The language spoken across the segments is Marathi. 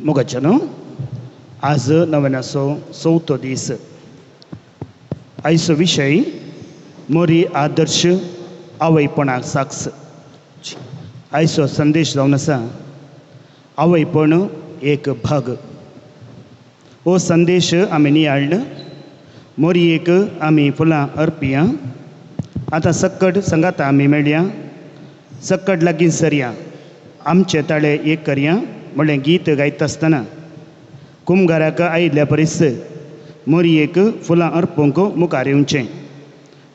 मोगाच्या न्हू आज नव्यानाचो चवथो दीस. आयचो विशय मोरी आदर्श आवयपणाक साक्ष. आयचो संदेश जावन आसा आवयपण एक भाग. हो संदेश आमी नियाळ्ळ. मोरयेक आमी फुलां अर्पिया. आतां सक्कट संगाता आमी मेळया. सक्कट लागीं सरया. आमचे ताळे एक करया म्हणलें गीत गायता आसतना कुमगाराक आयिल्ल्या परीस मोरयेक फुलां अर्पूंक मुखार येवचें.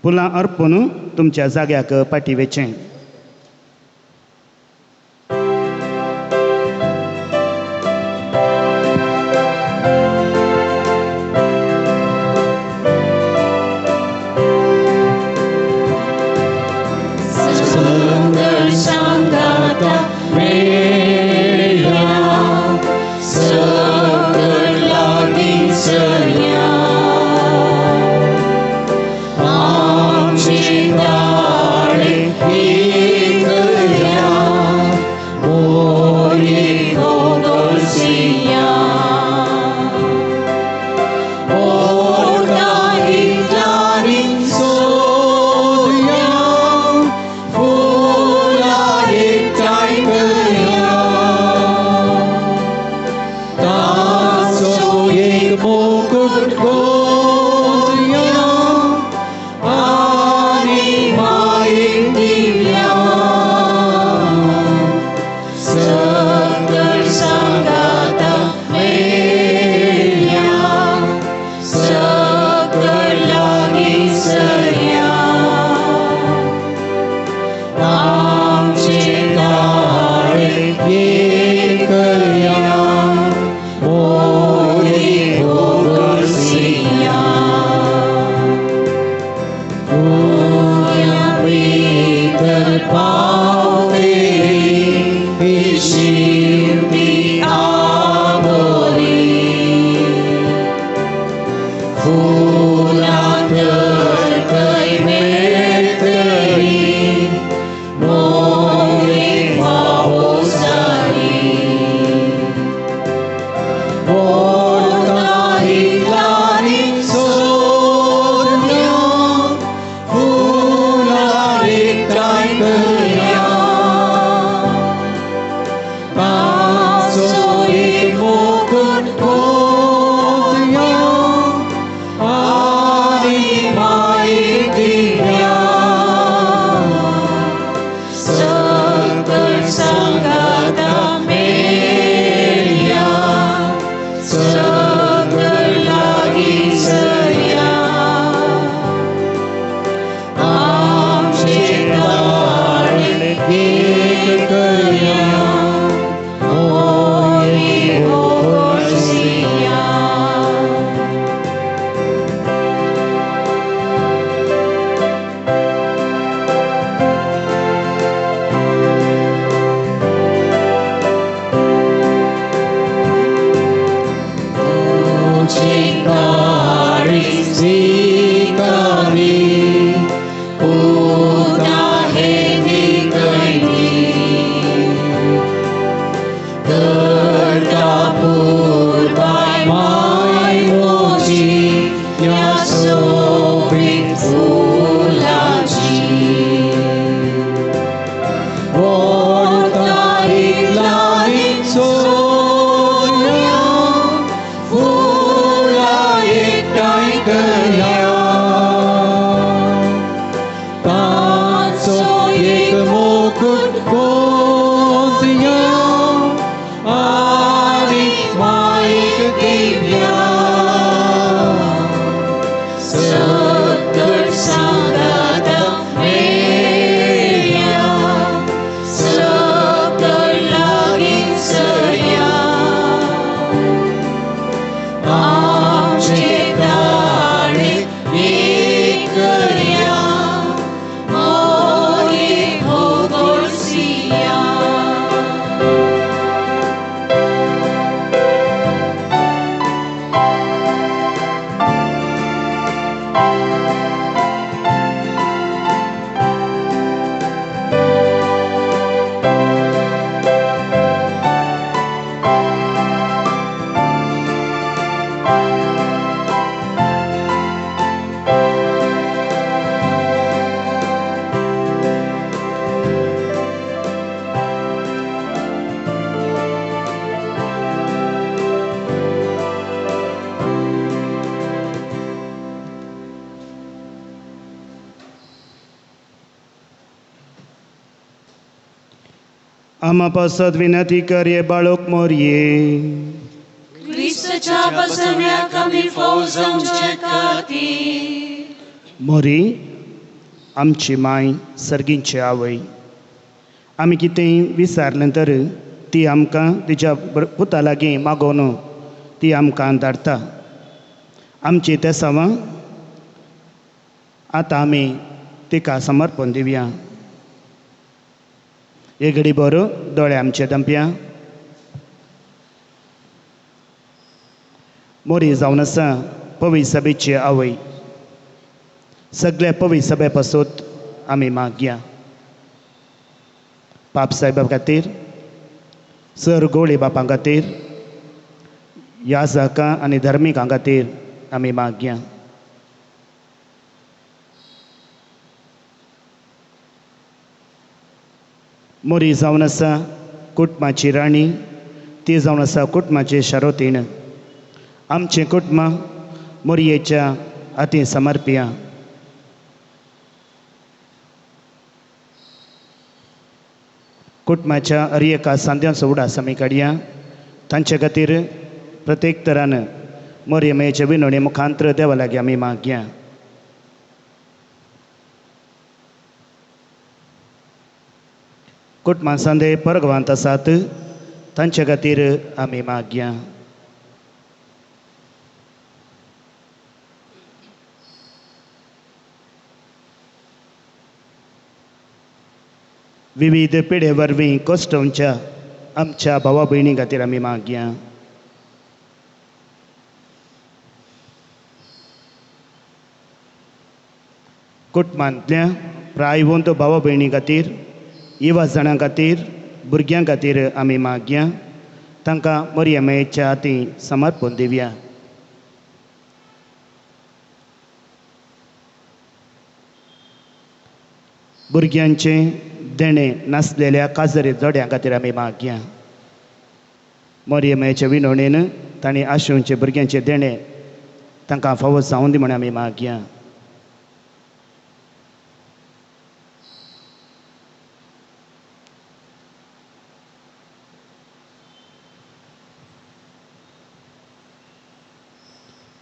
फुलां अर्पून तुमच्या जाग्याक पाठिवेचें. He आम्हा पासत विनंती कर ये बाळक मोरये. क्रिस्तच्या बसण्याक आमी फावो जावचे खातीर. मोरी आमची माय सर्गींची आवय, आमी कितेंय विचारलें तर ती आमकां तिच्या पुता लागीं मागोवन ती आमकां धाडटा. आमची त्या सवां आतां आमी तिका समर्पण दिवया. एक घडी बरो दोळे आमचे धांपया. मोरी जावन आसा पवित्र सभेची आवय. सगळ्या पवित्र सभे पासून आमी मागया. पाप साहेबा खातीर, सर गोळे बापां खातीर, याजकां आनी धर्मिकां खातीर आमी मागया. मोरी जावन आसा कुटुंबाची राणी, ती जावन आसा कुटुंबाची शारोतीण. आमचें कुटुंब मोरयेच्या हातीं समर्पया. कुटुंबाच्या हर एका सांद्यांचो उडास आमी काडया. तांचे खातीर प्रत्येक तरान मोरयेचे विनवणे मुखांतर देवा लागीं आमी मागया. कुटुंबां सांदे परगवांत आसात, तांचे खातीर आमी मागया. विविध पिढे वरवीं कश्टांच्या आमच्या भावा भयणी खातीर आमी मागया. कुटुंबांतल्या प्रायवंत भावा भयणी खातीर, युवा जाणां खातीर, भुरग्यां खातीर आमी मागया. तांकां मोरयेच्या हातीं समर्पण दिवया. भुरग्यांचे देणे नासलेल्या काजरी जोड्यां खातीर आमी मागया. मोरयेच्या विनवणेन तांणी आशुंचे भुरग्यांचे देणे तांकां फावो जावं दी म्हण आमी मागया.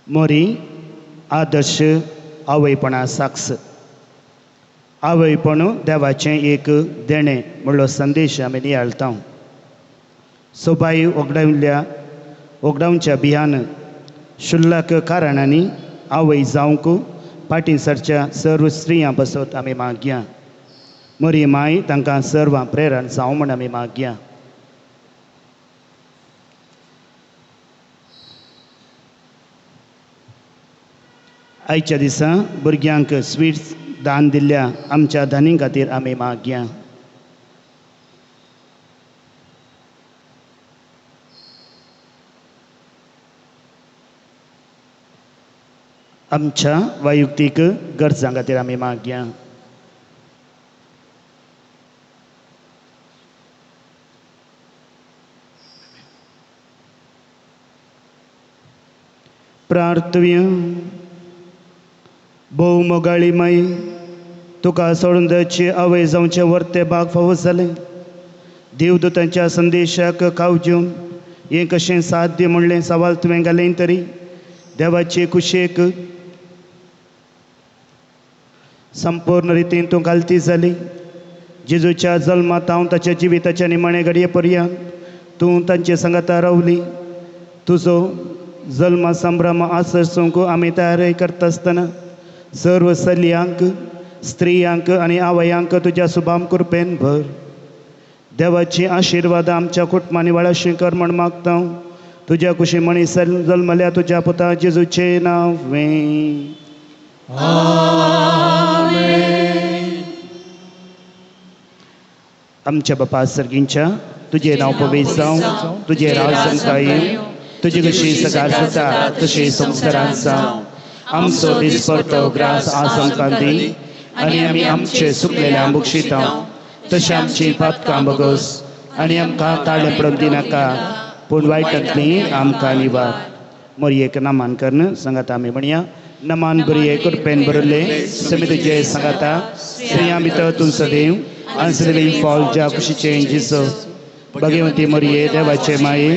मोरी आदर्श आवयपणा साक्ष. आवयपण देवाचें एक देणें म्हणलो संदेश आमी नियाळटा. सोबाय ओगडावच्या बियान शुल्लक कारणांनी आवय जावंक फाटीं सरच्या सर्व स्त्रियां पासत आमी मागया. मोरी माय तांकां सर्वां प्रेरण जावं म्हण आमी मागया. आयच्या दिसा भुरग्यांक स्वीट्स दान दिल्ल्या आमच्या धनी खातीर आमी मागया. आमच्या वैयक्तीक गरजां खातीर आमी मागया. प्रार्थव्य. भोव मोगाळी माई, तुका सोडून जायचे आवय जावचे वर्ते भाग फावो जालें. देवदूतांच्या संदेशाक कावज्यून हें कशें साध्य म्हणलें सवाल तुवें घालें तरी देवाचे कुशेक संपूर्ण रितीन तूं घालती जाली. जेजूच्या जल्मात हांव ताच्या जिविताच्या निमाणे घडये पर्यंत तूं तांचे संगता रावली. तुजो जल्म संभ्रम आसोवंक आमी तयारी करता आसतना सर्व चलयांक, स्त्रियांक आनी आवयांक तुज्या शुभाम कृपेन भर. देवाची आशिर्वाद आमच्या कुटुंबांनी वाळशी कर म्हण मागता. तुज्या कुशी मनीस जल्मल्या तुज्या पुता जेजूचे नांवें. आमच्या बापा सर्गींच्या तुजें नांव पवित्र जावं, तुजें राज संवता येवं, तुजी कशी सकाळ जाता तशी संवसारांत जावं. आमचो दिसपडटो ग्रास आज आमकां दी आनी आमी आमचे सुकलेल्या बुक्षिता तशें आमची पातकां बगोस आनी आमकां ताळें पडूंक दिनाका पूण वायटांतली आमकां निवार. मोरयेक नमान कर्ण सांगाता आमी म्हणया. नमान बरये कृपेन बरले समी तुजे सांगाता स्त्रियां भितर तूं सदैव आनी सदैव फॉल ज्या कुशीचें जिसो भगवंती मरिये देवाचे माये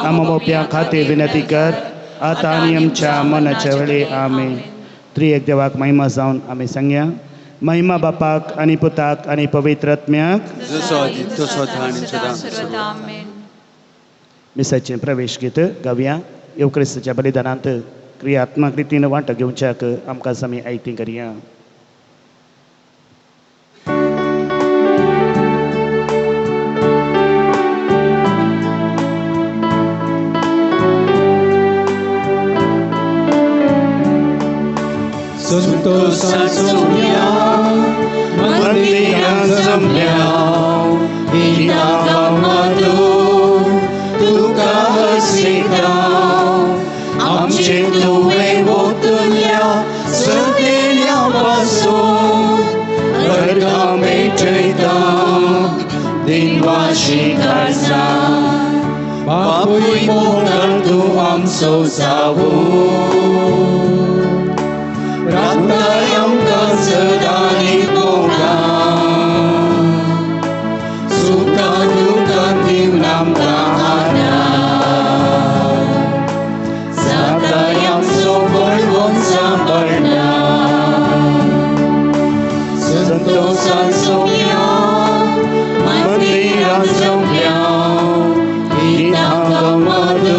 आमोप्या खाते विनंती कर आता आणि आमच्या मनाच्या वेळी आमेन. त्रिएक देवाक महिमा जावन आमी सांगया. महिमा बापाक आणि पुताक आणि पवित्र आत्म्याक जसो आदी तसो आनी सदां. आमेन. मिसाचें प्रवेश गीत गावया. येव क्रिस्ताच्या बलिदानांत क्रियात्मक रितीन वांटो घेवच्याक आमकां आमी आयती करया. Santosazo miał, mandigan miał, i nagamadun, tuka hasikał, amcie tuwe wotunia, serdenia pasun, bergame czejta, din washi karza, bapuj mogardu am so zawun. Rantayam kasadani koga Suka duka divnam kahana Satayam sobolvon sambarna Santosan somya Mandiran somya Inakamadur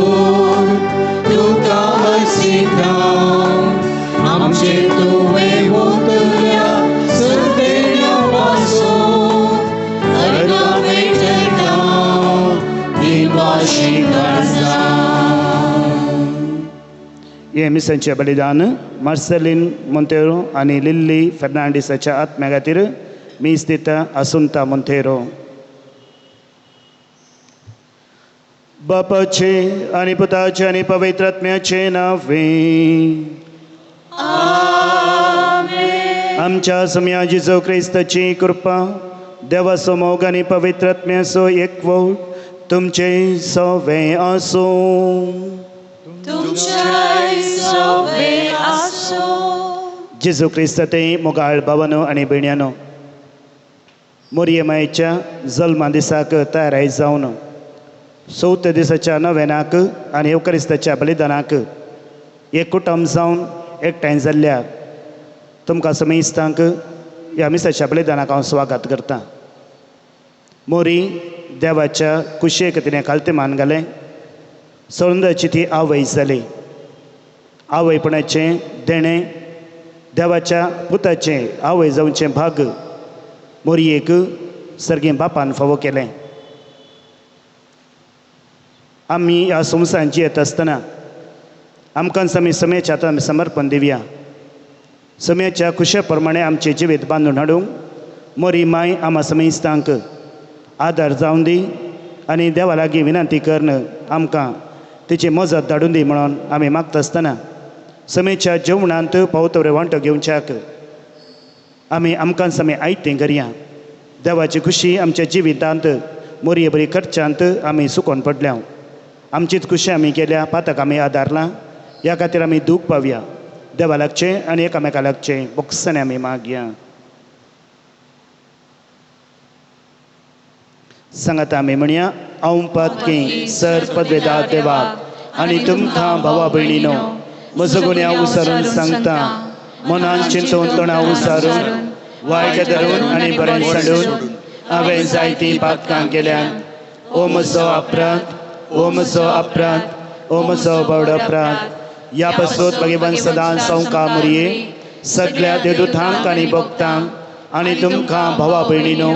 Duka hasikam आमचे तुवे होतल्या सतेल्या पासून अर्गावे ठेका दिवाशी कर्जा. हे मिसांचें बलिदान मार्सेलीन मोंतेरो आनी लिल्ली फर्नांडीसाच्या आत्म्या खातीर मीस दिता आसुंता मोंतेरो. बापाचे आनी पुताचे आनी पवित्र आत्म्याचे नांवे आमच्या सम्या जेजू क्रिस्ताची कृपा देवाचो मोग आनी पवित्र आत्म्याचो एकवट तुमचे सवे आसूं. जेजू क्रिस्त ते मोगाळ भावानो आनी भयण्यानो, मोरयेमायेच्या जल्मा दिसाक तयाराय जावन 7 दिसाच्या नव्यानाक आनी एवकारिस्ताच्या बलिदानाक एक कुटुंब जावन एकठांय जाल्ल्याक तुमकां समेस्तांक ह्या मिसाच्या बलिदानाक हांव स्वागत करतां. मोरी देवाच्या कुशेक तिणें काल्तिमान घालें. सौंदर्याची ती आवय जाली. आवयपणाचें देणें देवाच्या पुताचें आवय जावचें भाग मोरयेक सर्गीं बापान फावो केलें. आमी ह्या संवसारांत जियेत आसतना आमकां आमी समयाच्या आतां समर्पण दिवया. समयाच्या कुशे प्रमाणे आमचें जिवीत बांदून हाडूंक मोरी माय आम्हा समेस्तांक आदार जावन दी आनी देवा लागीं विनंती करन आमकां तिची मजत धाडून दी म्हणून आमी मागता आसतना समयाच्या जेवणांत पावतवरे वांटो घेवच्याक आमी आमकां आमी आयतें करया. देवाची खुशी आमच्या जिवितांत मोरये बरी खर्चांत आमी सुकोवन पडल्या. आमचीच खुशी आमी केल्या, पाताक आमी आदारला. ह्या खातीर आमी दूख पावया. देवा लागचें आनी एकामेका लागचें बोगसाने आमी मागया. सांगात आमी म्हणया. हांव पातकी सर पदवेदार देवाक आनी तुमकां भावा भयणीनो म्हजो गुन्या उसारून सांगता. मनान चिंतून तणाव उसारून वायट धरून आनी बरें सांडून हांवें जायतीं पातकां केल्यात. ओ म्हजो अपराध, ओ म्हजो अपराध, ओ म्हजो व्हड अपराध. ह्या पासून भगवान सदां संवका मरये सगळ्या देवदूतांक आनी भक्तांक आनी तुमकां भावा भयणीनो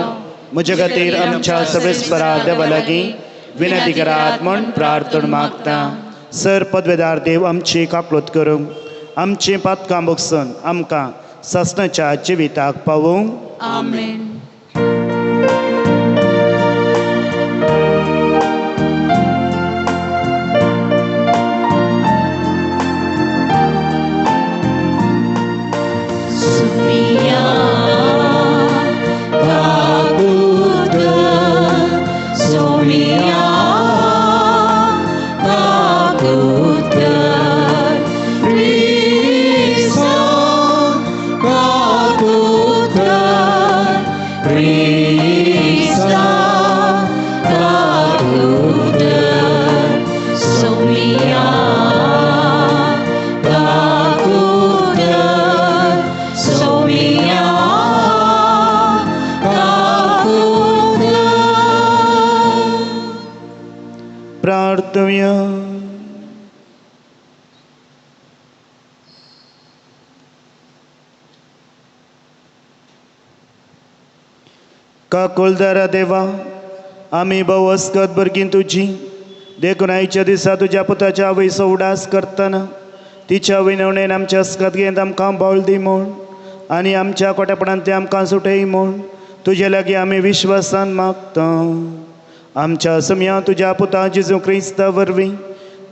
म्हजे खातीर आमच्या सर्वेस्परा देवा लागीं विनंती करात म्हूण प्रार्थना मागता. सर पदवेदार देव आमची काकूळट करूंक आमची पातकां भोगसून आमकां ससनाच्या जिविताक पावूंक. आमेन. Krista, काकुलदारा देवा, आम्ही भाऊ अस्कत भरगीन तुझी देखून आयच्या दिसा तुझ्या पुताच्या आवयचो उडास करतना तिच्या विनवणेन आमच्या अस्कत घेत आमकां बावळ दी म्हूण आनी आमच्या कोट्यापणान ते आमकां सुटय म्हूण तुजे लागीं आमी विश्वासान मागता. आमच्या समया तुज्या पुता जेजू क्रिस्ता वरवीं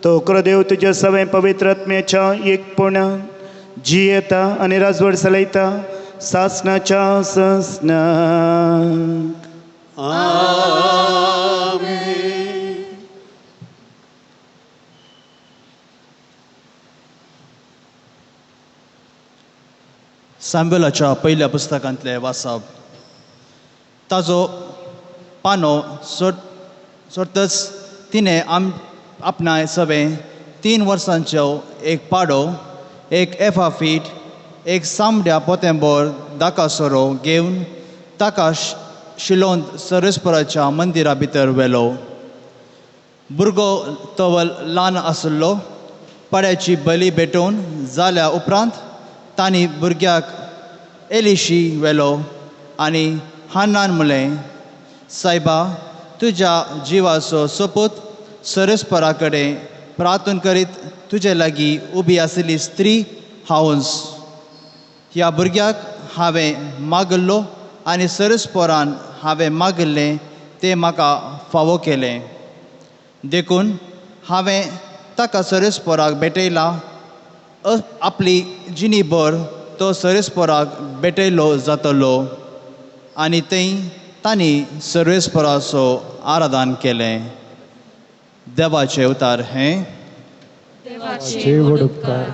तो क्रदेव तुजे सवें पवित्र आत्म्याच्या एकपणान जियेता आनी राजवट चलयता सासणाच्या ससनाक. सॅम्युएलाच्या पयल्या पुस्तकांतले वाचप. ताजो पानो सोडतच तिणें आपणाय सवें 3 वर्सांचो एक पाडो, एक एफा फीट, एक सामड्या पोतेंबोर दाकासोरो घेवन ताका शिलोंत सरस्पराच्या मंदिरा भितर व्हेलो. भुरगो तोवल ल्हान आसलो. पाड्याची बली भेटोवन जाल्या उपरांत तांणी भुरग्याक एलिशी व्हेलो आनी हान्नान म्हणलें, सायबा, तुज्या जिवाचो सोपूत सरस्परा कडेन प्रार्थना करीत तुजे लागीं उबी आशिल्ली स्त्री हांवूच. ह्या भुरग्याक हांवें मागल्लो आनी सरस्पोरान हांवें मागिल्लें तें म्हाका फावो केलें. देखून हांवें ताका सरस्पोराक भेटयला. आपली जिणीभर तो सरस्पोराक भेटयलो जातलो. आनी थंय तांणी सरस्पोराचो आराधन केलें. देवाचें उतार हें. देवाचे उपकार.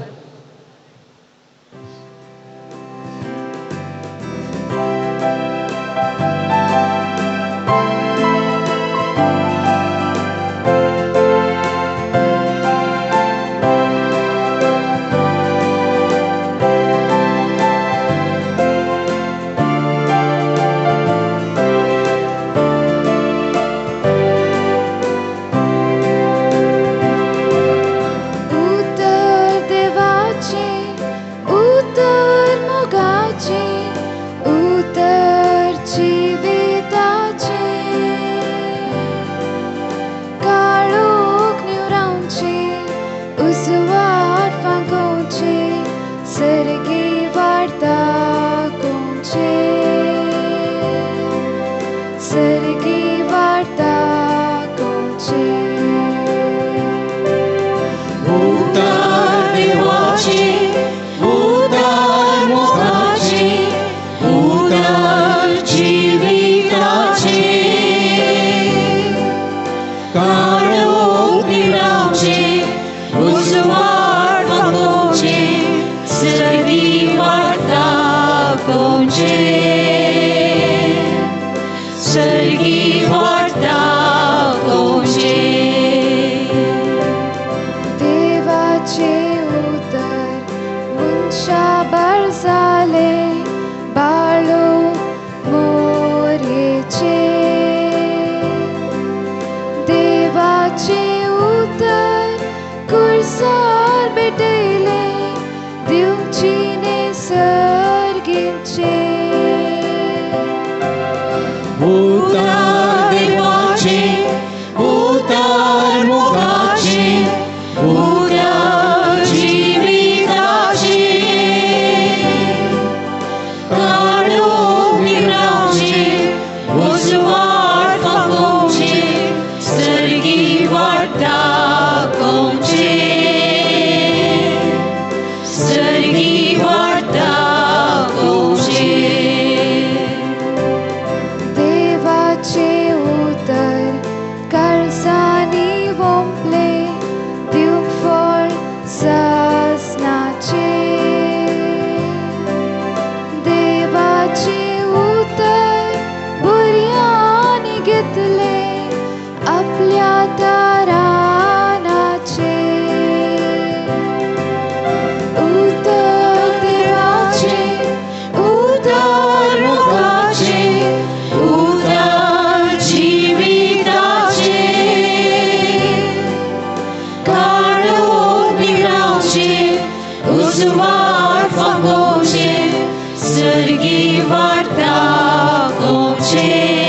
Sergi Varta Komche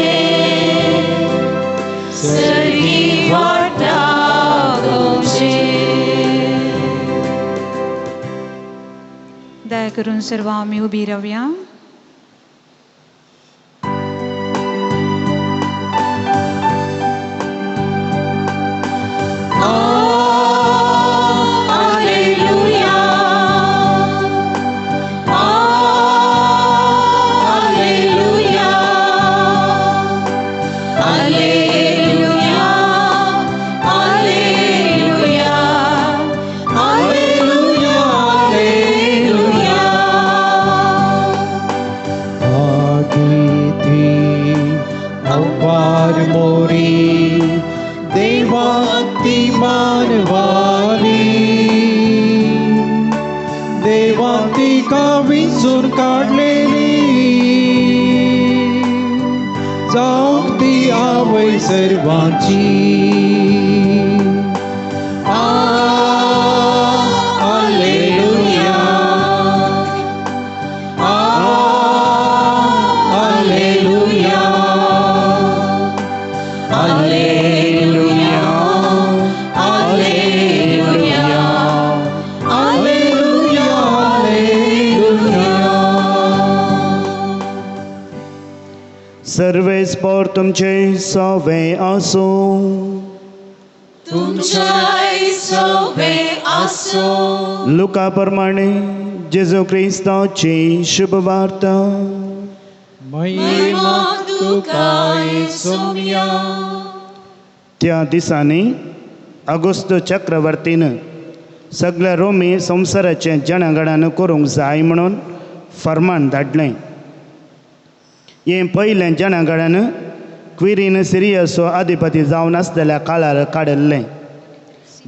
करून सर्व आम्ही उभी राहूया. देवांती का विंचून काढलेली जाऊन ती आवय सर्वांची. हालेलुया हालेलुया हालेलुया हालेलुया हालेलुया हालेलुया. सर्वे स्पोर तुमचे सवे असो. तुमच्या सवे असो. लुका प्रमाणे जेजू ख्रिस्ताची शुभ वार्ता. महिमा तुका येसुया. त्या दिसांनी अगुस्त चक्रवर्तीनं सगळ्या रोमी संवसाराचे जनगणन करूंक जाय म्हणून फर्मान धाडलें. हे पयलें जनगणन क्विरीन सिरियसो अधिपती जावन आसलेल्या काळार काडिल्लें.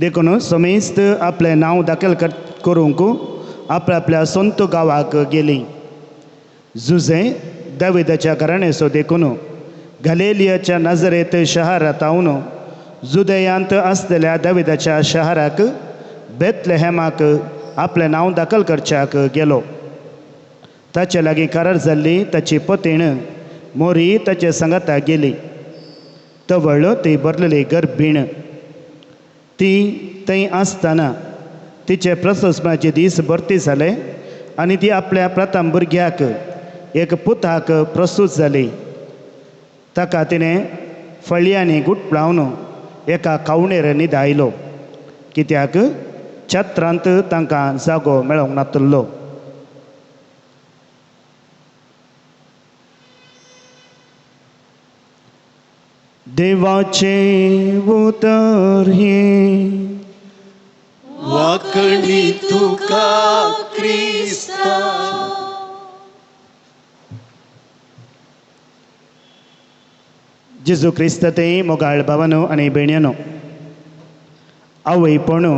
देखून समेस्त आपलें नांव दाखल करूंक आपल्या सोंत गांवाक गेलीं. जुजे दाविदाच्या घराण्याचो देखून गलिलियाच्या नजरेत शहरांतावन जुदेयांत आसलेल्या दाविदाच्या शहराक बेथलेहेमाक आपलें नांव दाखल करच्याक गेलो. ताचे लागीं करार जाल्ली ताची पतीण मोरी ताचे सांगाता गेली. तवळ ती भरलेली गर्भीण. ती थंय आसतना तिचे प्रसवपाचे दीस भरती जाले आनी ती आपल्या प्रथम भुरग्याक एक पुताक प्रसूत जाली. ताका तिणें फळयांनी गुटलावन एका कावणेर न्हिदायलो, कित्याक छत्रांत तांकां जागो मेळोंक नासलो. देवाचे उतर हे वाकणी तुका क्रिस्ता. जेजू क्रिस्त ते मोगाळ भावानो आनी भयण्यांनो, आवयपणू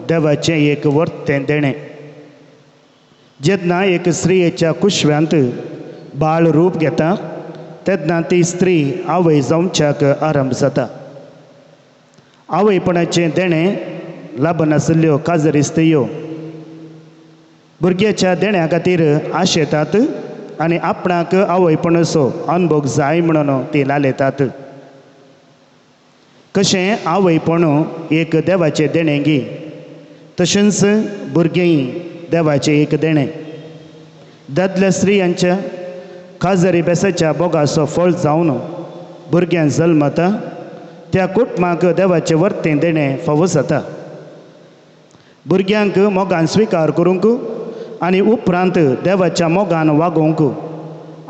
देवाचें एक वर्तें देणें. जेन्ना एक स्त्रियेच्या कुशव्यांत बाळ रूप घेता तेन्ना ती स्त्री आवय जावच्याक आरंभ जाता. आवयपणाचें देणें लाभनासल्यो काजरिस्तयो भुरग्याच्या देण्या खातीर आशेतात आनी आपणाक आवयपणाचो अनुभव जाय म्हणून ती लालयतात. कशें आवयपणू एक देवाचें देणें गी, तशेंच भुरगेंय देवाचें एक देणें. दादल्या स्त्रियांच्या काजरी बेसाच्या बोगाचो फळ जावन भुरग्यां जल्मता त्या कुटुंबाक देवाचें वर्तें देणें फावो जाता. भुरग्यांक मोगान स्विकार करूंक आनी उपरांत देवाच्या मोगान वागोवंक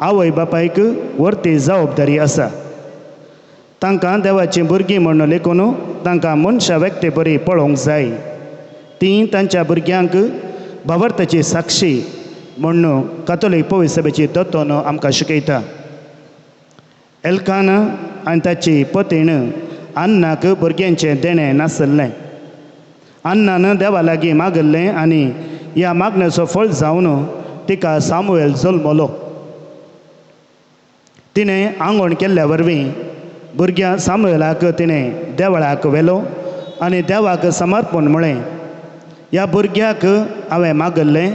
आवय बापायक वर्ती जबाबदारी आसा. तांकां देवाचीं भुरगीं म्हणून लेखून तांकां मनशा व्यक्ती बरी पळोवंक जाय. तीं तांच्या भुरग्यांक भावार्थाची साक्षी म्हणून कातोलीक पवित्र सभेची तत्वन आमकां शिकयता. एल्काना आनी ताची पतीण अन्नाक भुरग्यांचें देणें नासलें. अन्नान देवा लागीं मागल्लें आनी ह्या मागण्याचो फळ जावन तिका सामुएल जल्मलो. तिणें आंगवण केल्ल्या वरवीं भुरग्या सामुएलाक तिणें देवळाक व्हेलो आनी देवाक समर्पण म्हळें. ह्या भुरग्याक हांवें मागल्लें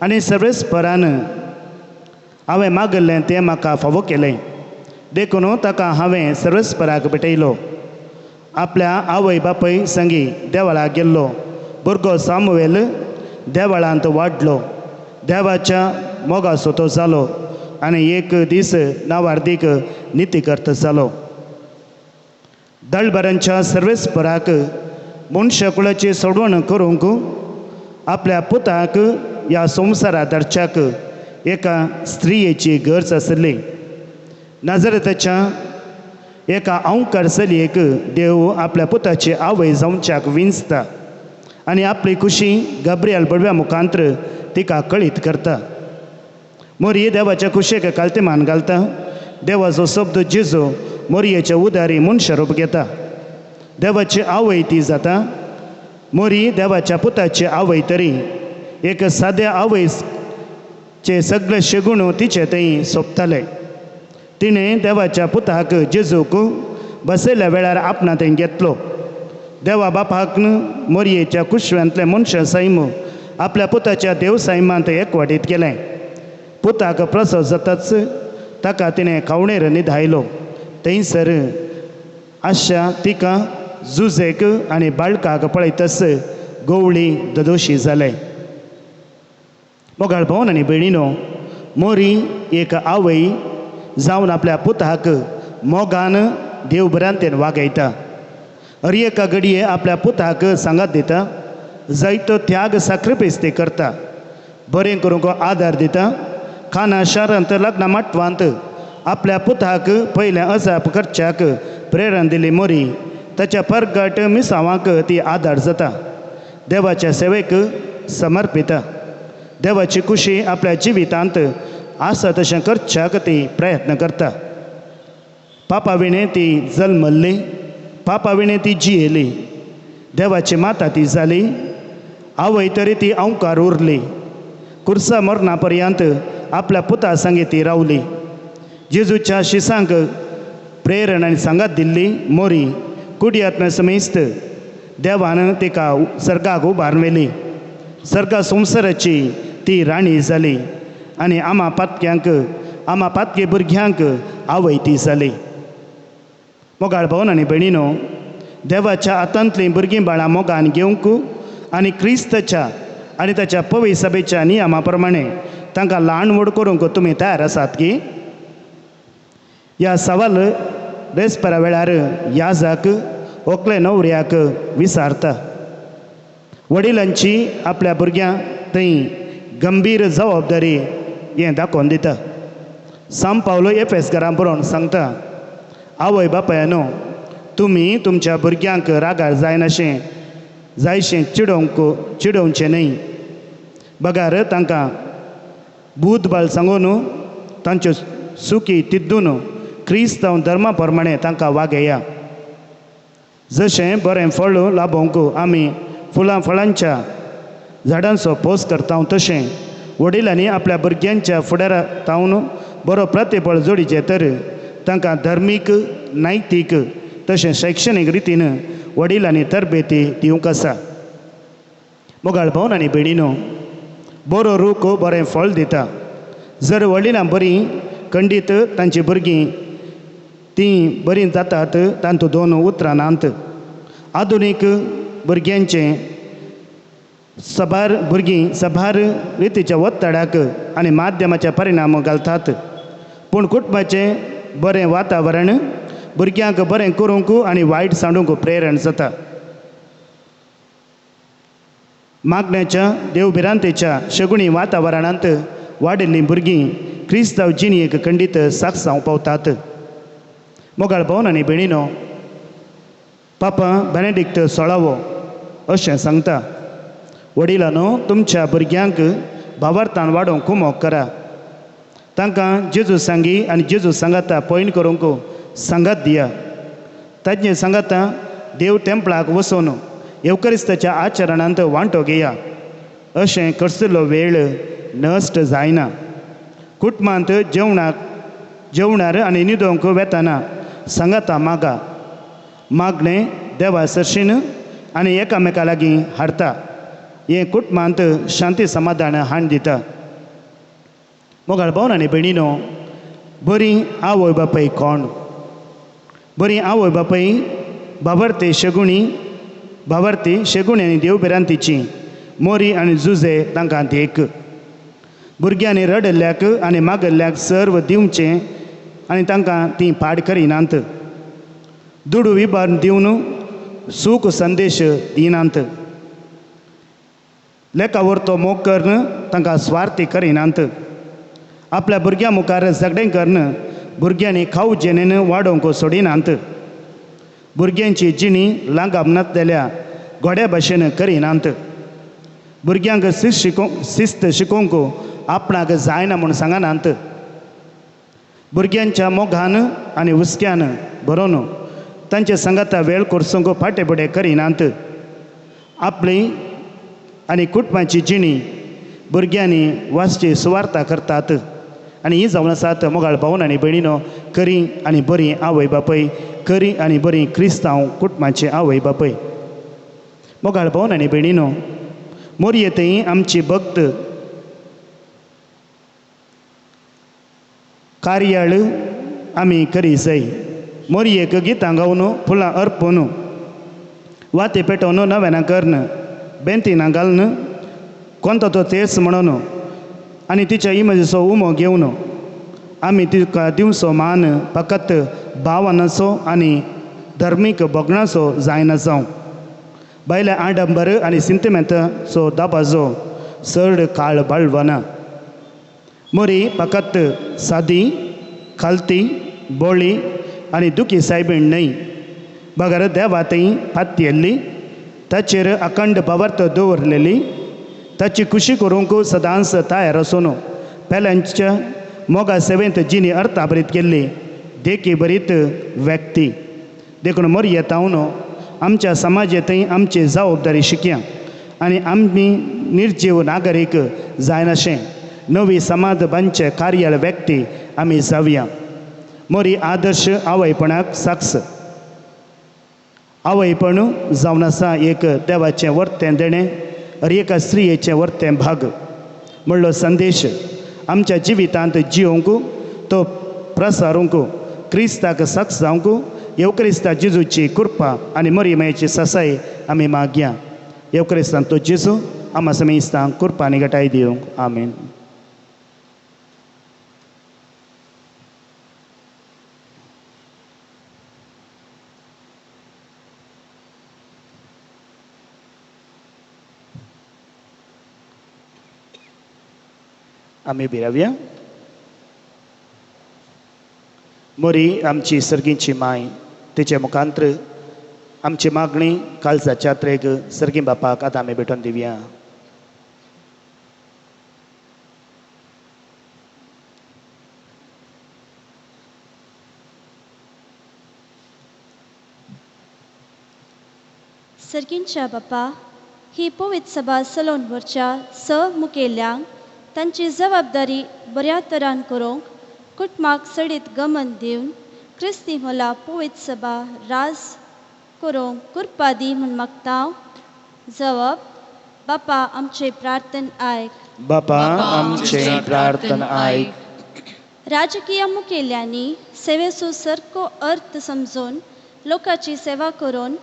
आनी सर्वेस्परान हांवें मागल्लें तें म्हाका फावो केलें. देखून ताका हांवें सर्वेस्पराक भेटयलो. आपल्या आवय बापाय संगी देवळाक गेल्लो भुरगो सामुएल देवळांत वाडलो देवाच्या मोगा सोतो जालो आनी एक दीस नावार्दीक निती करत जालो. दळबऱ्यांच्या सर्वेस्पराक मनशाकुळाची सोडवण करूंक आपल्या पुताक ह्या संवसारा धाडच्याक एका स्त्रियेची गरज आसली. नाजरेताच्या एका अवंकार चलयेक देव आपल्या पुताची आवय जावच्याक विंचता आनी आपली खुशी गब्रियल बडव्या मुखांत्र तिका कळीत करता. मोरये देवाच्या कुशेक काल्तिमान घालता. देवाचो शब्द जेजो मोरयेच्या उदारी मनशा रूप घेता. देवाची आवय ती जाता. मोरी देवाच्या पुताची आवय तरी एक साद्या आवयचे सगळे शेगूण तिचे थंय सोंपताले. तिणें देवाच्या पुताक जेजूक बसयल्या वेळार आपणा थंय घेतलो. देवा बापाक मोरयेच्या कुशव्यांतले मनशा सैम आपल्या पुताच्या देव सैमांत एकवटीत केलें. पुताक प्रसव जाताच ताका तिणें खावणेर न्हिधायलो. थंयसर आशा तिका जुजेक आनी बाळकाक पळयतस गवळी ददोशी जाले. मोगाळ भावन आनी भयणीनो, मोरी एक आवय जावन आपल्या पुताक मोगान देव बऱ्यांतेन वागयता. हर एका घडये आपल्या पुताक सांगात दिता. जायतो त्याग सॅक्रिफायस ते करता. बरें करूंक आदार दिता. खाना शारांत लग्ना माटवांत आपल्या पुताक पयलें अजाप करच्याक प्रेरण दिली मोरी ताच्या परगट मिसावांक ती आदार जाता. देवाच्या सेवेक समर्पिता. देवाची खुशी आपल्या जिवितांत आसा तशें करच्याक ती प्रयत्न करता. पापा विणें ती जल्मल्ली. पापा विणें ती जियेली. देवाची माता ती जाली. आवय तरी ती अवंकार उरली. कुर्सा मरणा पर्यंत आपल्या पुता संगी ती रावली. जेजूच्या शिसांक प्रेरण आनी सांगात दिल्ली मोरी कुडयात्म समेस्त देवान तिका सर्गाक उबारून सर्गा संवसाराची ती राणी जाली आनी आमा पातके भुरग्यांक आवय ती जाली. मोगाळ भावन आनी भयणीनो, देवाच्या हातांतलीं भुरगीं बाळां मोगान घेवंक आनी क्रिस्ताच्या आनी ताच्या पवित्र सभेच्या नियमा प्रमाणे तांकां ल्हान व्हड करूंक तुमी तयार आसात की? ह्या सवाल रेस्परा वेळार याजाक व्हंकले न्हवऱ्याक विचारता. वडिलांची आपल्या भुरग्यांक थंय गंभीर जबाबदारी हें दाखोवन दिता. सांब पावलो एफेसकारांक बरोवन सांगता, आवय बापायनो, तुमी तुमच्या भुरग्यांक रागार जायशें चिडोवचें न्हय. बगार तांकां भूतबाळ सांगून तांच्यो चुकी तिद्दून क्रिस्तांव धर्मा प्रमाणे तांकां वागया. जशें बरें फळ लाभोवंक आमी फळांच्या झाडांचो पोस करता तशें वडिलांनी आपल्या भुरग्यांच्या फुडारांत बरो प्रतिफळ जोडिचें तर तांकां धर्मीक, नैतीक तशें शैक्षणीक रितीन वडिलांनी तरबेती दिवंक आसा. मोगाळ भावन आनी भयणीनो, बरो रूख बरें फळ दिता. जर वडिलां बरीं खंडीत तांची भुरगीं तीं बरीं जातात तांतूं 2 उतरांत. आधुनीक भुरग्यांचें भुरगीं सभार रितीच्या वत्तडाक आनी माध्यमाचे परिणाम घालतात. पूण कुटुंबाचें बरें वातावरण भुरग्यांक बरें करूंक आनी वायट सांडूंक प्रेरण जाता. मागण्याच्या देवभिरांतेच्या शगुणी वातावरणांत वाडिल्लीं भुरगीं क्रिस्तांव जिणयेक खंडीत साक्षांव पावतात. मोगाळ भावन आनी भयणीनो, पापा बेनेडिक्ट 16वो अशें सांगता, वडिलांनो, तुमच्या भुरग्यांक भावार्थान वाडोवंक कुमोग करा. तांकां जेजू सांगी आनी जेजू सांगाता पयण करूंक सांगात दिया. ताजें सांगाता देव टेंपळाक वचून एवकरिस्ताच्या आचरणांत वांटो घेया. अशें कसलो वेळ नश्ट जायना. कुटुंबांत जेवणार आनी न्हिदोवंक वेताना सांगाता मागा. मागणें देवा सरशीन आनी एकामेका लागीं हाडटा. हें कुटुंबांत शांती समाधान हाड दिता. मोगाळ भावन आनी भयणीनो, बरीं आवय बापाय कोण? बरीं आवय बापाय भावार्थी शेगुणी आनी देवभिरांतीची मोरी आनी जुजे तांकां देख. भुरग्यांनी रडल्ल्याक आनी मागल्ल्याक सर्व दिवचें आनी तांकां ती पाड करिनात. दुडू विबार दिवन सूख संदेश दिनात. लेका व्हरतो मोग करन तांकां स्वार्थी करिनात. आपल्या भुरग्यां मुखार झगडें करन भुरग्यांनी खाऊ जेनेन वाडोवंक सोडिनात. भुरग्यांची जिणी लांगाब नासलेल्या घोड्या भाशेन करिनात. भुरग्यांक शिस्त शिकोवंक आपणाक जायना म्हूण सांगनात. भुरग्यांच्या मोगान आनी हुस्क्यान भरोवन तांचे सांगाता वेळ करसूंक फाटेफुडें करिनात. आपली आनी कुटुंबाची जिणी भुरग्यांनी वासची सुवार्ता करतात. आनी ही जावन आसात मोगाळ भावन आनी भयणीनो, खरी आनी बरी आवय बापय, खरी आनी बरी क्रिस्तांव कुटुंबाची आवय बापय. मोगाळ भावन आनी भयणीनो, मोरयेतय आमची भक्त कार्याळ आमी करी जाय. मोरयेक गितां गावन, फुलां अर्पून, वाती पेटोवन, नव्यानं करन, बेंतीनां घालन, कोणतो तो तेस म्हणून आनी तिच्या इमेजीचो उमो घेवन आमी तिका दिवचो मान फकत भावनाचो आनी धर्मीक बोगणाचो जायना जावं. भायल्या आडंबर आनी सिंतिमेंताचो दाबाजो चड काळ बाळवना. मोरी फकत सादी, खालती, बोळी आनी दुखी सायबीण न्हय. बगर देवातय फात्येल्ली, ताचेर अखंड भावार्थ दवरलेली, ताची खुशी करूंक सदांच तयार आसून पेल्यांच्या मोगा सेवेंत जिणी अर्थाभरीत केल्ली देखी बरीत व्यक्ती. देखून मोरयेतावन आमच्या समाजांतय आमची जबाबदारी शिकया आनी आमी निर्जीव नागरीक जायनाशें नवी समाजबांचे कार्याळ व्यक्ती आमी जावया. मोरी आदर्श आवयपणाक साक्ष. आवयपण जावन आसा एक देवाचें वर्तें देणें आनी एका स्त्रियेचें वर्तें भाग. म्हणलो संदेश आमच्या जिवितांत जियोवंक, तो प्रसारूंक, क्रिस्ताक साक्ष जावंक येव क्रिस्ता जेजूची कृपा आनी मरियमेची ससाय आमी मागया. येव क्रिस्तान तो जेजू आमा समेस्तांक कृपा आनी घटाय दिवंक. आमेन. आमी भिरावया. मोरी आमची सर्गीची माय, तिचे मुखांत्र आमची मागणी कालसाच्या यात्रेक सर्गी बापाक आतां आमी भेटोवन दिवया. सर्गींच्या बापा, ही पवित्र सभा चलोवन व्हरच्या स मुखेल्यांक तांची जबाबदारी बऱ्या तरान करूंक कुटुंबाक सडीत गमन दिवन क्रिस्ती मोला पवित्र सभा राज करूंक कृपा दी म्हूण मागता. जवाब: बापा आमचे प्रार्थन आयक. बापा आमचे प्रार्थना आयक. राजकीय मुखेल्यांनी सेवेचो सारको अर्थ समजून लोकांची सेवा करून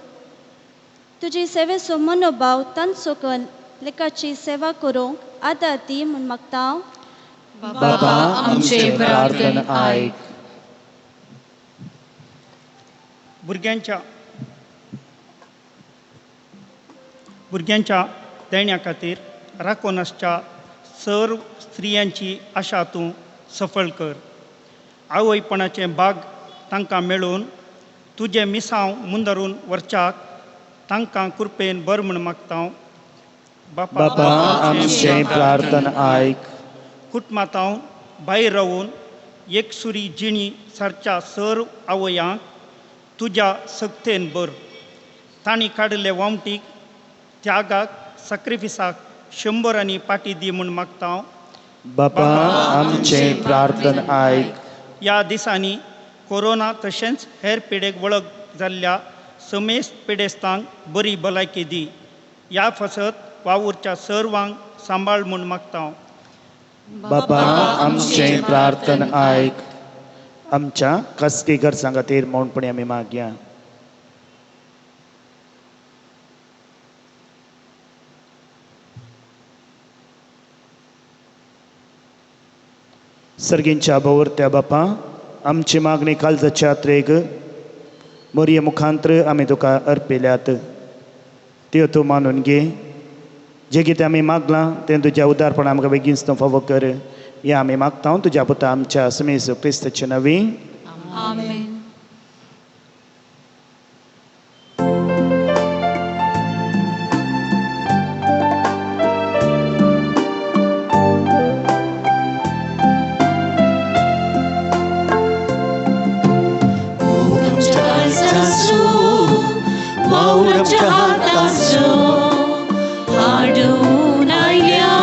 तुजी सेवेचो मनोभाव तांचो कन लेकाची सेवा करूंक आदार दी म्हूण मागता. बापा आमचे प्रार्थना आयक. भुरग्यांच्या देण्या खातीर राखोनासच्या सर्व स्त्रियांची आशा तूं सफळ कर. आवयपणाचे भाग तांकां मेळून तुजें मिसांव मुंदरून व्हरच्याक तांकां कृपेन बर म्हूण मागता. बापा आमचे प्रार्थना आयक. कुटुंबांतावन भायर रावून एकसुरी जिणी सारच्या सर्व आवयांक तुज्या सक्तेन बर. तांणी काडिल्ले वावटीक, त्यागाक, सॅक्रिफिसाक 100 आनी पाटी दी म्हूण मागता. बापा आमचे प्रार्थना आयक. ह्या दिसांनी कोरोना तशेंच हेर पिडेक वळख जाल्ल्या समेस्त पिडेस्तांक बरी भलायकी दी. ह्या फसत वावुरच्या सर्वांक सांबाळ म्हूण मागता. बापा आमचे प्रार्थना आयक. आमच्या खासगी गरजां खातीर मौनपणी आमी मागया. सर्गींच्या भोवरत्या बापा आमची मागणी काळजाच्या त्रेग मोरये मुखांतर आमी तुका अर्पिल्यात त्यो तूं मानून घे जे कितें आमी मागलां तें तुज्या उदारपणान आमकां बेगीनच तूं फावो कर हें आमी मागता तुज्या पुता आमच्या समेज क्रिस्ताचे नवी आमेन. आमच्या हाताचो हाडून आयल्या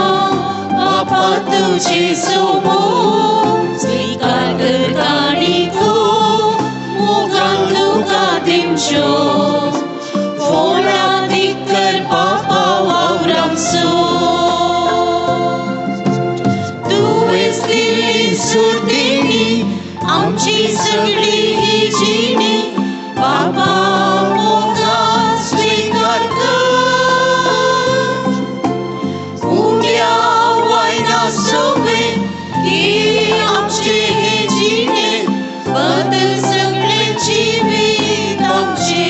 बापा तुझे समोर स्वीकार कर गाणी तूं मोगान तुका दिवच्यो फोळा दिकर बापा वावरांचो तुवेंच दिल्ली सुर्दिनी आमची सगळी ही जिणी बापा मोगान स्वीकार कर उद्या वायना सोबे की आमचे हे जिणे बदल सगळे जिवीत आमचे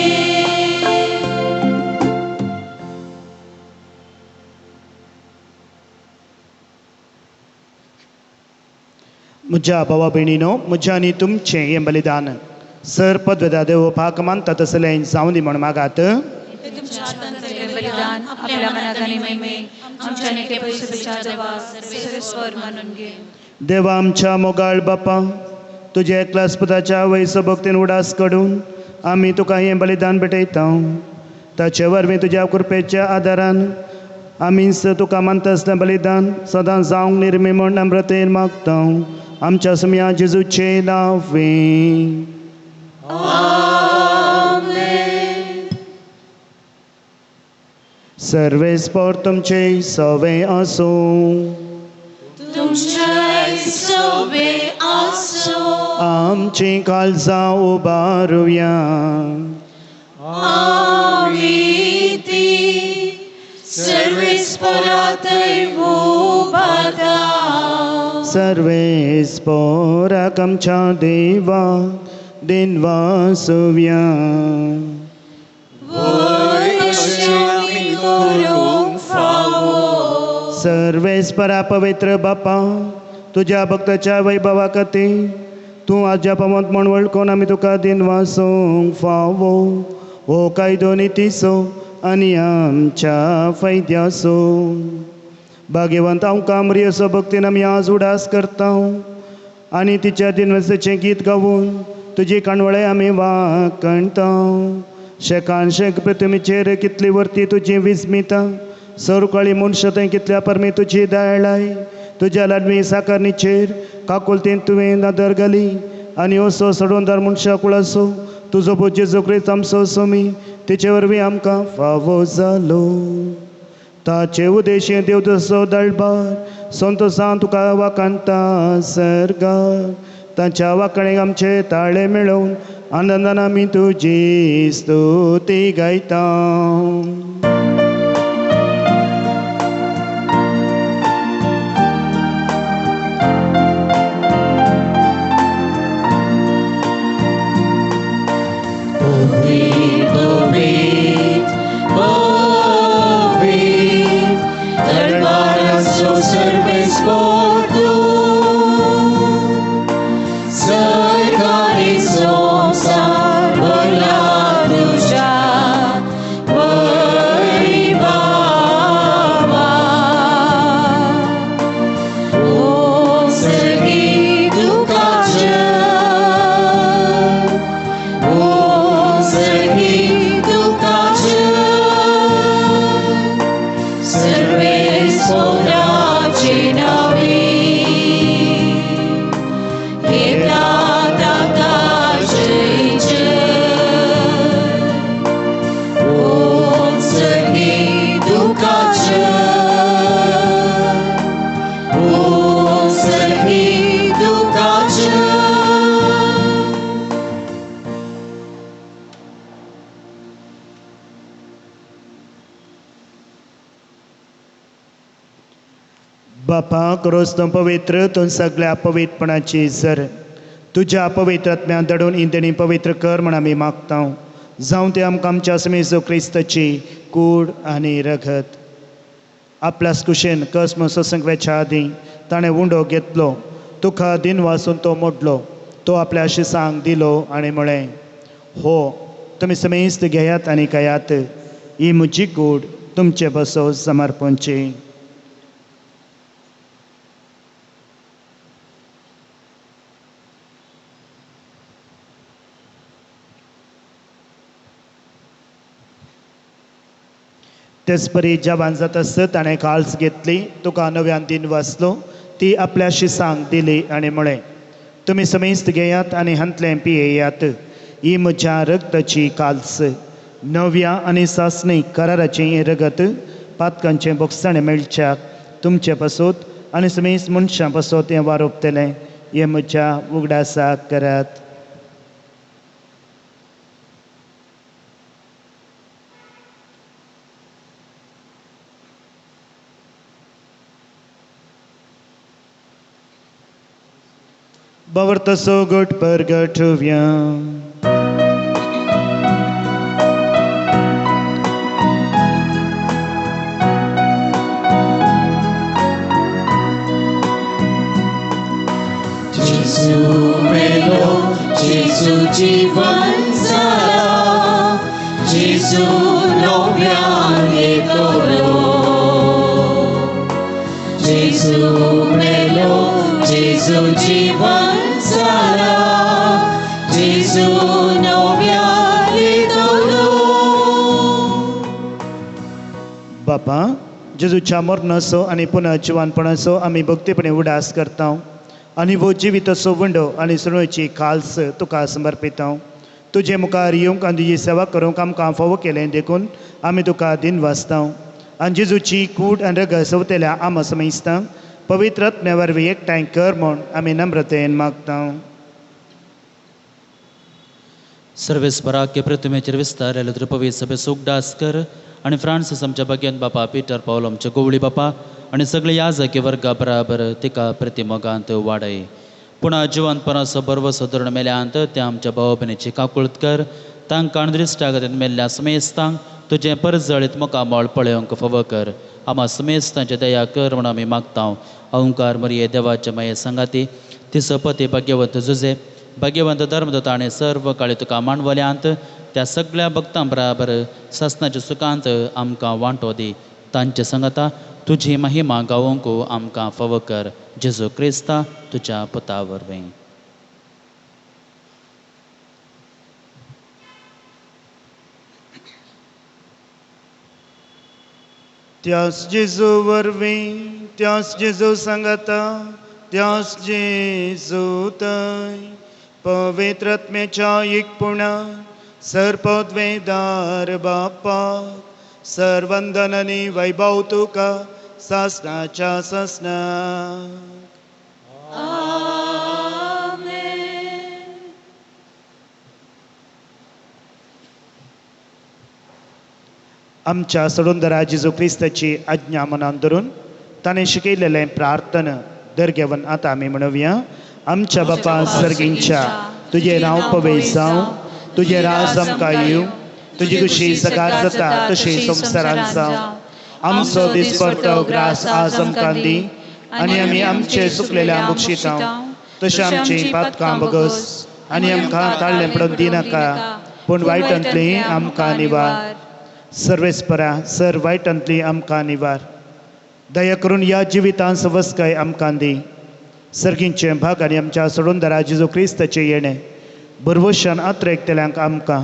म्हज्या भावा भयणीनो म्हज्या आनी तुमचें हें बलिदान सर पदवेदा देवपाक मानता तसलें जावं दी म्हण मागात बलिदान आपल्या मनात आणि महिमे आमच्या नेके पैसे विचार देवा सर्वेश्वर मानून घे. देवा आमच्या मोगाळ बापा तुज्या एकल्यास्पदाच्या वैस भक्तीन उडास कडून आमी तुका हें बलिदान भेटयता ताचे वरवीं तुज्या कृपेच्या आदारान आमी तुका मानता असलें बलिदान सदां जावंक निर्मी म्हण नम्रतेन मागता आमच्या सुम्या जेजूचे नांवें. सर्वेस्पर तुमचे सवे आसो तुमचे सवे आसो आमची काळजां उबारुया आमी ती सर्वेस्परांतय उबारता सर्वेस्पराक आमच्या देवा दिन वासुया सर्वेस्परा पवित्र बापा तुज्या भक्ताच्या वैभवा खातीर तूं आज्या पमत म्हण वळखून आमी तुका दिन वासूंक फावो हो कायदो नितीसो आनी आमच्या फायद्याचो भाग्यवंत हांव कामरी असो भक्तीन आमी आज उडास करता आनी तिच्या दिनवसाचें गीत गावून तुजी काणवळे आमी वाकणता शेकान शेक पृथ्वीचेर कितली वर्ती तुजी विस्मिता सरकळी मनशां थंय कितल्या परमी तुजी दयाळाय तुज्या लाडवी साकारनीचेर काकुलतीन तुवें नदर घाली आनी असो सोडून दर मनशा कुळासो तुजो पू जेजू क्रिस्त आमचो सोमी तिचे वरवीं आमकां फावो जालो ताचे उदेशी देव तसो दळबार संतोसां तुका वाकांता सरगार तांच्या वाकणेक आमचे ताळे मेळोवन आनंदान आमी तुजी स्तुती गायता. सरकारी संसार भला तुझ्या बापा करोस तो पवित्र तो सगळ्या पवित्रपणाची सर तुझ्या पवित्रात्म्यान दडून इंदणी पवित्र कर म्हण आमी मागता जावं ते आमकां आमच्या समेजो क्रिस्ताची कूड आनी रगत. आपल्याच कुशेन कसम ससंगव्याच्या आदी ताणें उंडो घेतलो तुका दिन वाचून तो मोडलो तो आपल्या शिसांक दिलो आनी म्हळें हो तुमी समेस्त घेयात आनी खायात ही म्हजी कूड तुमचे बसो समर्पणची. तेच परी जेवण जाता आसतना ताणें काळज घेतली तुका नव्यान दिन वाचलो ती आपल्या शिसांक दिली आनी म्हळें तुमी समेस्त घेयात आनी हांतलें पियेयात ही म्हज्या रगताची काल्स नव्या आनी सासणी कराराचें रगत पातकांचें बोगसाणें मेळच्याक तुमचे पासोत आनी समेस्त मनशां पासोत हें वारोपतलें हें म्हज्या उगडासाक करात. बावर तसो घट पर गठव्या Jesu melo, Jesu जीवन जाला, Jesu नव्यान येतलो. Jesu melo, Jesu जीवन जाला, Jesu नव्यान येतलो. बापा जेजूच्या मरणाचो आनी पुन्हा जिवानपणाचो आमी भक्तीपणे उडास करता आनी वो जिविताचो वंडो आनी सुणोची खाल्स तुका समर्पिता. तुजे मुखार येवंक आनी तुजी सेवा करूंक आमकां फावो केलें देखून आमी तुका दिन वाचता आनी जेजूची कूड आनी रगत सवतेल्या आमा समेजता पवित्र आत्म्या वरवीं एकठांय कर म्हूण आमी नम्रतेन मागता. सर्वेस्पराक प्रतिमेचेर विस्तारलेलो त्रिपवी सभे सुगडास कर आनी फ्रांसीस आमच्या भगियन बापा पिटर पावलो आमच्या गोवळी बापा आनी सगळे याजकी वर्गा बराबर तिका प्रतिमोगांत वाडय. पुणा जिवंतपणाचो बरवो धरून मेल्यांत त्या आमच्या भाव भयणीची काकुळत कर तांकां अणदृश्टागतीन मेल्ल्या समेस्तांक तुजें परजळीत मोकामोळ पळोवंक फावो कर. आमा समेस्तांचे दया कर म्हूण आमी मागता. अहंकार मरिये देवाचे माये संगाती तिचो पती भाग्यवंत जुजे भाग्यवंत धर्मदत्त आनी सर्व काळी तुका मांडवल्यांत त्या सगळ्या भक्तां बराबर ससनाच्या सुखांत आमकां वांटो दी. तांचे संगता तुजी महिमा गावोंक आमकां फावो कर. जेजू क्रिस्ता तुज्या पुता वरवीं. त्याच जेजू वरवीं त्याच जेजू सांगता त्याच जेजू थंय पवित्र आत्म्याच्या एकपुणान सरपदवेदार बापाक सर्वंदन आनी वैभव तुका सासणाच्या ससनाक. आमच्या सोडूनदरा जेजू क्रिस्ताची आज्ञा मनान धरून ताणें शिकयलेलें प्रार्थना दर घेवन आतां आमी म्हणुया. आमच्या बापा सर्गींच्या तुजें नांव पवित्र जावं तुजें राज आमकां येवं तुजी कुशी सकाळ जाता तशी संवसारांत जावं. आमचो दिसपडटो ग्रास आज आमकां दी आनी आमी आमचे चुकलेल्यांक बक्षिता तशें आमची पातकां बगस आनी आमकां ताळ्ळें पडून दिनाका पूण वायटांतली आमकां निवार. सर्वेस्परा सर वायटांतली आमकां निवार. दया करून ह्या जिवितांत सवस्काय आमकां दी. सर्गींचे भाग आनी आमच्या सोडूनदरा जेजू क्रिस्ताचें येणें बरवशान आत्रेकतेल्यांक आमकां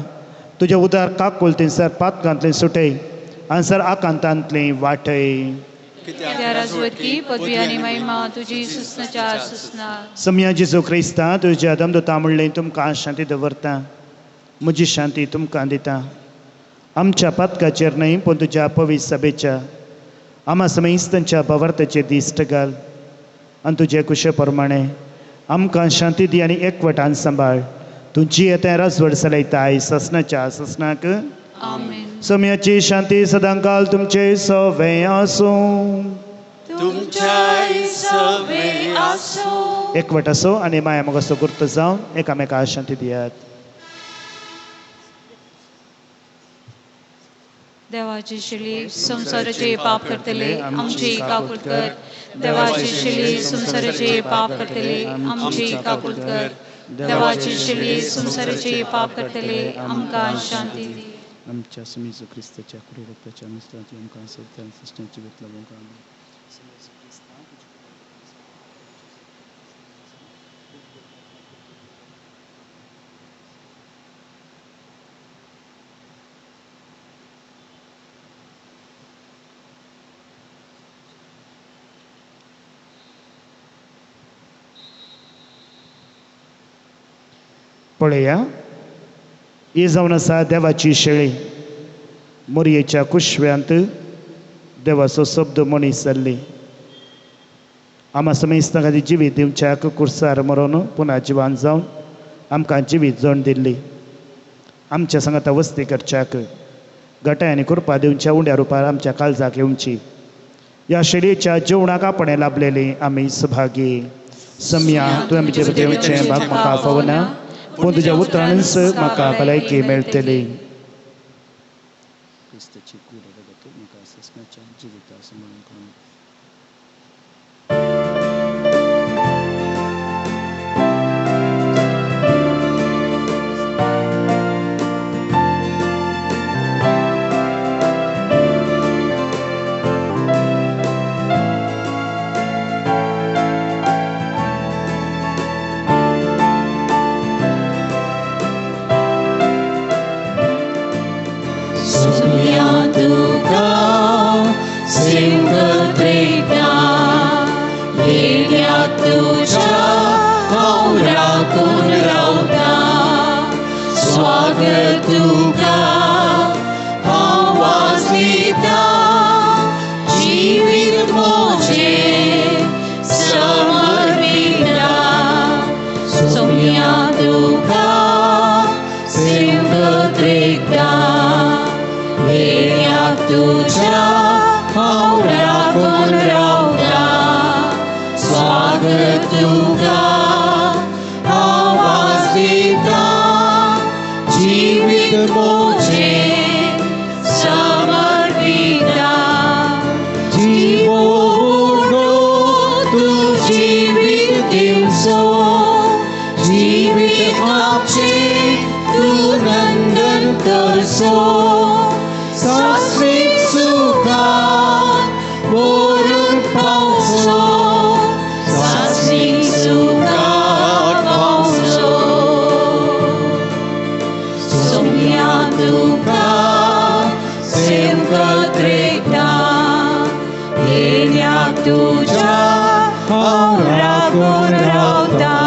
तुज्या उदार काकुलतें सर पातकांतलें सुटय आनी सर आकांतांतलें वाटय. त्या राजवती पदवी आनी महिमा तुजी सुसनाच्या सुसना. सम्या जेजू क्रिस्ता तुज्या दमदुता म्हणलें तुमकां शांती दवरता म्हजी शांती तुमकां दिता. आमच्या पातकाचेर न्हय पूण तुज्या पवित्र सभेच्या आमा समेस्तांच्या भावार्थाचेर दिश्ट घाल आनी तुजे कुशे प्रमाणें आमकां शांती दी आनी एकवटान सांबाळ. तुजी येता राजवड चलयताय ससनाच्या ससनाक. आमेन. सम्याची शांती सदां काल तुमचे सवे आसूं. तुमच्या सवे आसो एकवट असो आणि माया मग असो करत जावन एकामेका शांती दियात. देवाची शिली संसाराचे पाप करतले आमची काकूट कर. देवाची शिली संसाराचे पाप करतले आमची काकूट कर. देवाची शिली संसाराचे पाप करतले आमकां शांती दी. आमच्या समीज ख्रिस्ताच्या कुडी रक्ताच्या मिस्त्राची आमकां सत्यान सृष्टीची वेतला आमकां पळया ही जावन आसा देवाची शेळी. मोरयेच्या कुशव्यांत देवाचो शब्द मनीस जाल्ली. आम्हा समेस्तां खातीर जिवीत दिवच्याक कुर्सार मरोन पुन्हा जिवान जावन आमकां जिवीत जण दिल्ली. आमच्या सांगाता वस्ती करच्याक गटाय आनी कुरपा दिवच्या उंड्या रुपार आमच्या काळजाक येवची. ह्या शेळयेच्या जेवणाक आपणे लाभलेली आमी सभागी. सम्या तुवें आमचे देवचें भाग म्हाका पावना पूण तुज्या उतरांनीच म्हाका भलायकी मेळटली. क्रिस्ताची कूड रगत म्हाका ससनाच्या जिविता समोरून करून स्वागत तुका आवाज दिता जीवित मोजे समर्पिता. सोम्या तुका सेवक रेता येड्याक तुझ्या हांव राखून रावता. स्वागत तुका आवाज दिता जीवित मोजे समर्पिता. जीवो तू जीवित दिवसो जीवित आपचे तू नंदन करसो. सास्मिक सुखात वरून पावसो सास्मिक सुखात पावसो. सोम्या तुका सेवक रेता येड्याक तुझ्या हांव राखून रावता.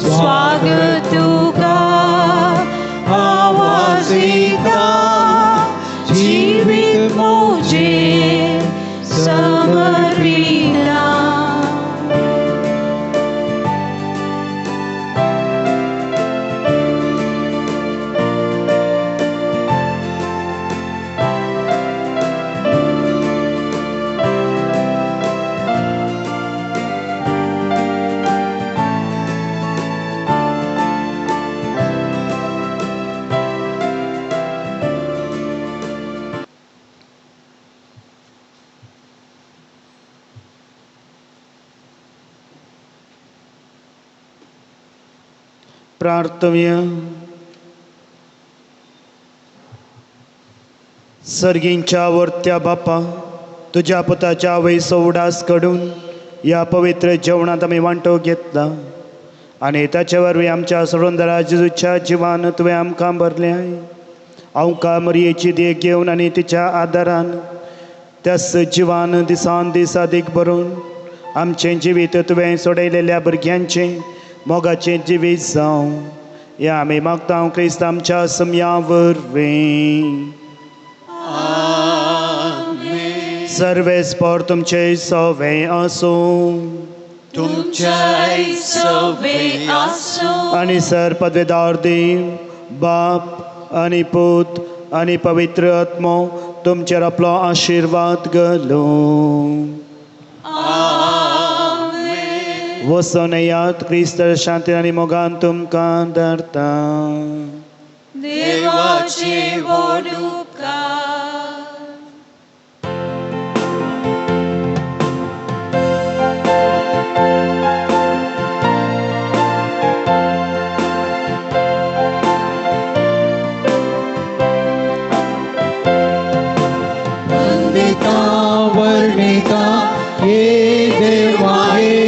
स्वागत तुका आवाज दिता जीवित मोजे समर्पिता. प्रार्थव्य. सर्गींच्या वर्त्या बापा तुझ्या पुताच्या वयसो उडास कडून या पवित्र जेवणात आमी वांटो घेतला आनी ताचे वरवीं आमच्या सोडूनदारा जेजूच्या जिवान तुवें आमकां भरल्याय. आमकां मरयेची देख घेवन आनी तिच्या आदारान त्याच जिवान दिसान दीस अदीक भरून आमचें जिवीत तुवें सोडयलेल्या भुरग्यांचें मोगाचें जिवीत जावं. या आमी मागता क्रिस्त आमच्या सम्या वरवीं. सर्वेस्पर तुमचे सवे आसूं. तुमच्या सवे आसो आनी सर पदवेदार देव बाप आनी पूत आनी पवित्र आत्मो तुमचेर आपलो आशिर्वाद घालो. वसवण्यात क्रिस्त शांती आणि मोगान तुमकां धरता. देवाचे व्हड उपकार. वंदिता वर्णिता हे देवाये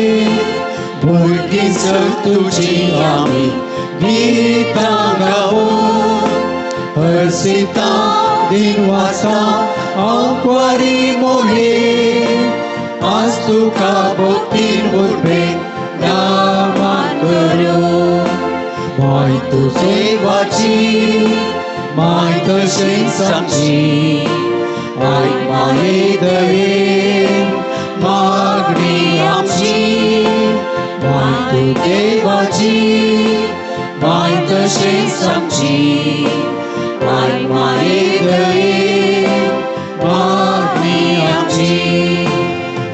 भुरगी सर तुझी आम्ही गीता गावो. हर्षिता दिनवासा अंकवारी मोहे आज तुका भक्तीन उर्बे नामान करो. माय तू सेवाची माय तशी सांगची आई माये दयेन मागणी आमची. माय तू देवाची माय तशी सांगची आई माये दयेन मागणी आमची.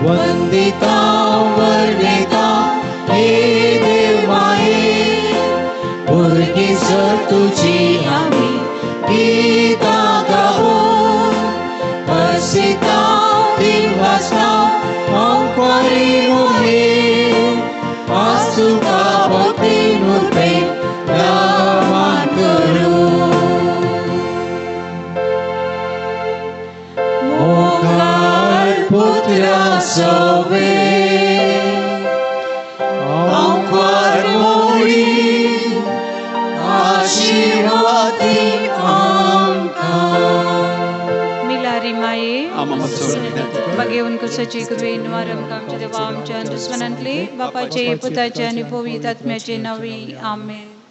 वंदिता वर्णिता हे देव माये भुरगी सर तुझी आम्ही गीता गावो. हर्षिता दिनवासा अंकवारी मोहे आज तुका भक्तीन उर्बे नामान करो. मोगाळ पुत्रा सवे अंकवार मोळी आशीर्वादी आमकां. मिलारी माये आमचो बघेवन कुसाची कृपेन वारम आमच्या देवा आमच्या दुश्मनांतले बापाचे पुताचे आणि पवित्र आत्म्याचे नावे आमेन.